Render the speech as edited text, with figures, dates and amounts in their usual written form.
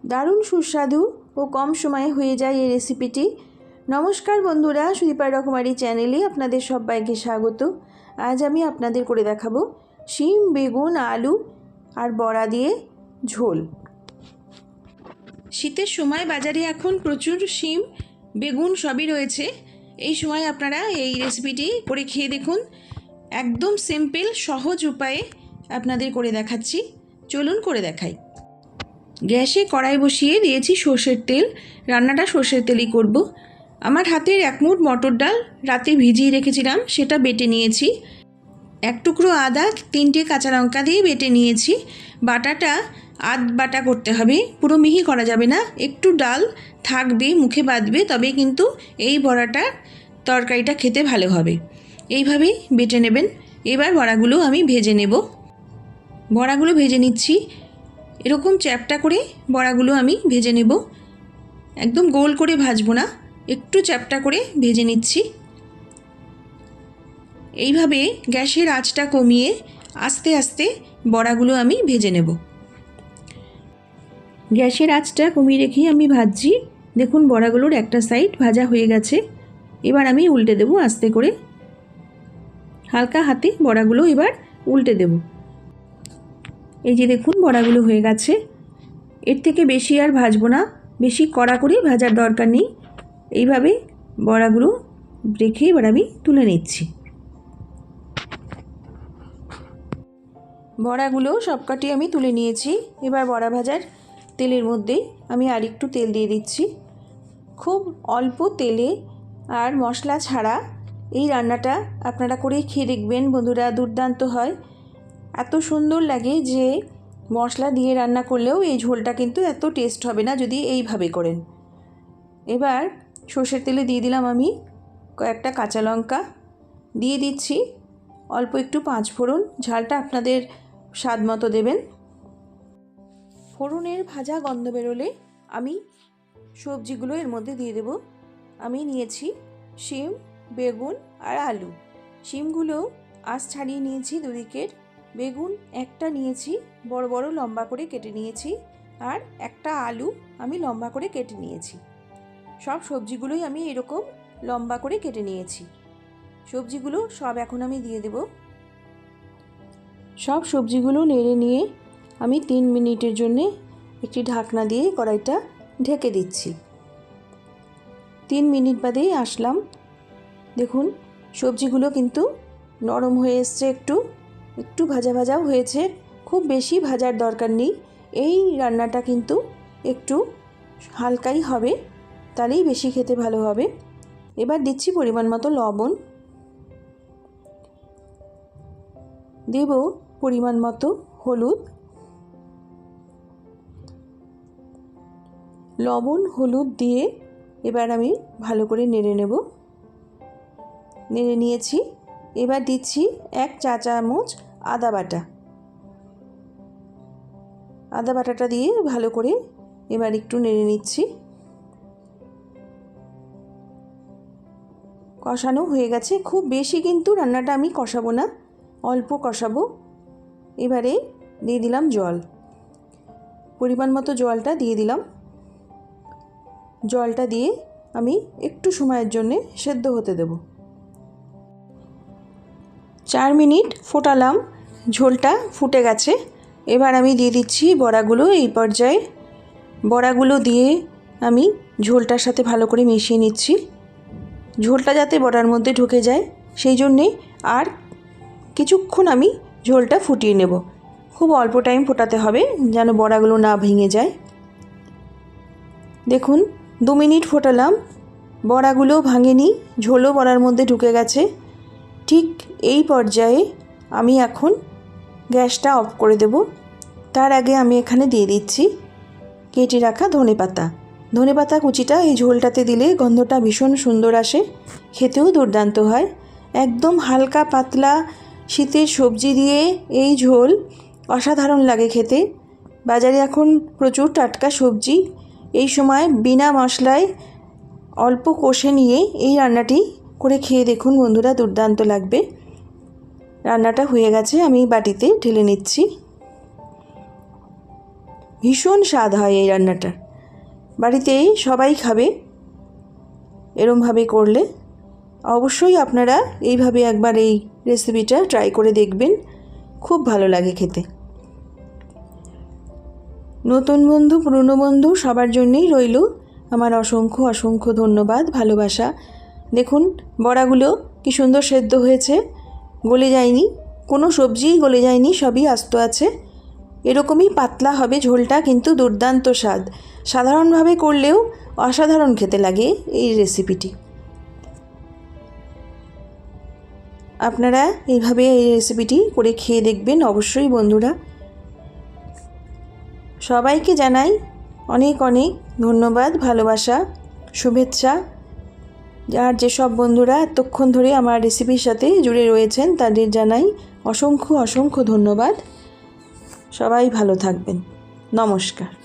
দারুণ সুস্বাদু ও কম সময়ে হয়ে যায় এই রেসিপিটি। নমস্কার বন্ধুরা, সুদীপা রকমারি চ্যানেলে আপনাদের সবাইকে স্বাগত। আজ আমি আপনাদের করে দেখাবো শিম, বেগুন, আলু আর বড়া দিয়ে ঝোল। শীতের সময় বাজারে এখন প্রচুর শিম, বেগুন সবই রয়েছে। এই সময় আপনারা এই রেসিপিটি করে খেয়ে দেখুন। একদম সিম্পল সহজ উপায়ে আপনাদের করে দেখাচ্ছি, চলুন করে দেখাই। গ্যাসে কড়াই বসিয়ে দিয়েছি সর্ষের তেল। রান্নাটা সর্ষের তেলই করব। আমার হাতের 1 মুঠ মটর ডাল রাতে ভিজিয়ে রেখেছিলাম, সেটা বেটে নিয়েছি। 1 টুকরো আদা, 3টে কাঁচা লঙ্কা দিয়ে বেটে নিয়েছি। বাটাটা আধ বাটা করতে হবে, পুরো মিহি করা যাবে না। একটু ডাল থাকবে, মুখে বাঁধবে, তবে কিন্তু এই বড়াটা তরকারিটা খেতে ভালো হবে। এইভাবেই বেটে নেবেন। এবার বড়াগুলো আমি ভেজে নেব। বড়াগুলো ভেজে নিচ্ছি। এরকম চ্যাপটা করে বড়াগুলো আমি ভেজে নেব। একদম গোল করে ভাজবো না, একটু চ্যাপটা করে ভেজে নিচ্ছি। এইভাবে গ্যাসের আঁচটা কমিয়ে আস্তে আস্তে বড়াগুলো আমি ভেজে নেব। গ্যাসের আঁচটা কমিয়ে রেখেই আমি ভাজছি। দেখুন বড়াগুলোর একটা সাইড ভাজা হয়ে গেছে। এবার আমি উল্টে দেব আস্তে করে। হালকা হাতে বড়াগুলো এবার উল্টে দেব। এই যে দেখুন বড়াগুলো হয়ে গেছে। এর থেকে বেশি আর ভাজবো না, বেশি কড়া করে ভাজার দরকার নেই। এইভাবে বড়াগুলো রেখে এবার আমি তুলে নিচ্ছি। বড়াগুলো সবকটি আমি তুলে নিয়েছি। এবার বড়া ভাজার তেলের মধ্যে আমি আর একটু তেল দিয়ে দিচ্ছি। খুব অল্প তেলে আর মশলা ছাড়া এই রান্নাটা আপনারা করে খেয়ে দেখবেন বন্ধুরা, দুর্দান্ত হয়। এত সুন্দর লাগে যে মশলা দিয়ে রান্না করলেও এই ঝোলটা কিন্তু এত টেস্ট হবে না যদি এইভাবে করেন। এবার সর্ষের তেলে দিয়ে দিলাম আমি কয়েকটা কাঁচা লঙ্কা, দিয়ে দিচ্ছি অল্প একটু 5 ফোড়ন। ঝালটা আপনাদের স্বাদ মতো দেবেন। ফোড়নের ভাজা গন্ধ বেরোলে আমি সবজিগুলো এর মধ্যে দিয়ে দেব। আমি নিয়েছি শিম, বেগুন আর আলু। শিমগুলো আঁশ ছাড়িয়ে নিয়েছি দুদিকের। বেগুন একটা নিয়েছি, বড় বড় লম্বা করে কেটে নিয়েছি। আর একটা আলু আমি লম্বা করে কেটে নিয়েছি। সব সবজিগুলোই আমি এরকম লম্বা করে কেটে নিয়েছি। সবজিগুলো সব এখন আমি দিয়ে দেব। সব সবজিগুলো নেড়ে নিয়ে আমি 3 মিনিটের জন্য একটি ঢাকনা দিয়ে কড়াইটা ঢেকে দিচ্ছি। 3 মিনিট বাদেই আসলাম। দেখুন সবজিগুলো কিন্তু নরম হয়ে এসছে, একটু ভাজা ভাজাও হয়েছে। খুব বেশি ভাজার দরকার নেই। এই রান্নাটা কিন্তু একটু হালকাই হবে, তাহলেই বেশি খেতে ভালো হবে। এবার দিচ্ছি পরিমাণ মতো লবণ, দেব পরিমাণ মতো হলুদ। লবণ হলুদ দিয়ে এবার আমি ভালো করে নেড়ে নেব। নেড়ে নিয়েছি। এবার দিচ্ছি 1 চা চামচ আদা বাটা। আদা বাটাটা দিয়ে ভালো করে এবার একটু নেড়ে নিচ্ছি। কষানো হয়ে গেছে। খুব বেশি কিন্তু রান্নাটা আমি কষাবো না, অল্প কষাবো। এবারে দিয়ে দিলাম জল। পরিমাণ মতো জলটা দিয়ে দিলাম। জলটা দিয়ে আমি একটু সময়ের জন্য সেদ্ধ হতে দেব। 4 মিনিট ফোটালাম, ঝোলটা ফুটে গেছে। এবার আমি দিয়ে দিচ্ছি বড়াগুলো। এই পর্যায়ে বড়াগুলো দিয়ে আমি ঝোলটার সাথে ভালো করে মিশিয়ে নিচ্ছি। ঝোলটা যাতে বড়ার মধ্যে ঢুকে যায় সেই জন্যে আর কিছুক্ষণ আমি ঝোলটা ফুটিয়ে নেব। খুব অল্প টাইম ফোটাতে হবে যেন বড়াগুলো না ভেঙে যায়। দেখুন 2 মিনিট ফোটালাম, বড়াগুলো ভাঙেনি, ঝোলও বড়ার মধ্যে ঢুকে গেছে। ঠিক এই পর্যায়ে আমি এখন গ্যাসটা অফ করে দেব। তার আগে আমি এখানে দিয়ে দিচ্ছি কেটে রাখা ধনেপাতা। ধনেপাতা কুচিটা এই ঝোলটাতে দিলে গন্ধটা ভীষণ সুন্দর আসে, খেতেও দুর্দান্ত হয়। একদম হালকা পাতলা শীতের সবজি দিয়ে এই ঝোল অসাধারণ লাগে খেতে। বাজারে এখন প্রচুর টাটকা সবজি। এই সময় বিনা মশলায় অল্প কষে নিয়ে এই রান্নাটি করে খেয়ে দেখুন বন্ধুরা, দুর্দান্ত লাগবে। রান্নাটা হয়ে গেছে, আমি বাটিতে ঢেলে নিচ্ছি। ভীষণ স্বাদ হয় এই রান্নাটা। বাড়িতেই সবাই খাবে এরমভাবে করলে। অবশ্যই আপনারা এইভাবে একবার এই রেসিপিটা ট্রাই করে দেখবেন, খুব ভালো লাগে খেতে। নতুন বন্ধু, পুরনো বন্ধু সবার জন্যই রইল আমার অসংখ্য অসংখ্য ধন্যবাদ, ভালোবাসা। দেখুন বড়াগুলো কি সুন্দর সেদ্ধ হয়েছে, গলে যায়নি, কোনো সবজিই গলে যায়নি, সবই আস্ত আছে। এরকমই পাতলা হবে ঝোলটা, কিন্তু দুর্দান্ত স্বাদ। সাধারণভাবে করলেও অসাধারণ খেতে লাগে এই রেসিপিটি। আপনারা এইভাবে এই রেসিপিটি করে খেয়ে দেখবেন অবশ্যই বন্ধুরা। সবাইকে জানাই অনেক অনেক ধন্যবাদ, ভালোবাসা, শুভেচ্ছা। আর যেসব বন্ধুরা এতক্ষণ ধরে আমার রেসিপির সাথে জুড়ে রয়েছেন তাদের জানাই অসংখ্য অসংখ্য ধন্যবাদ। সবাই ভালো থাকবেন। নমস্কার।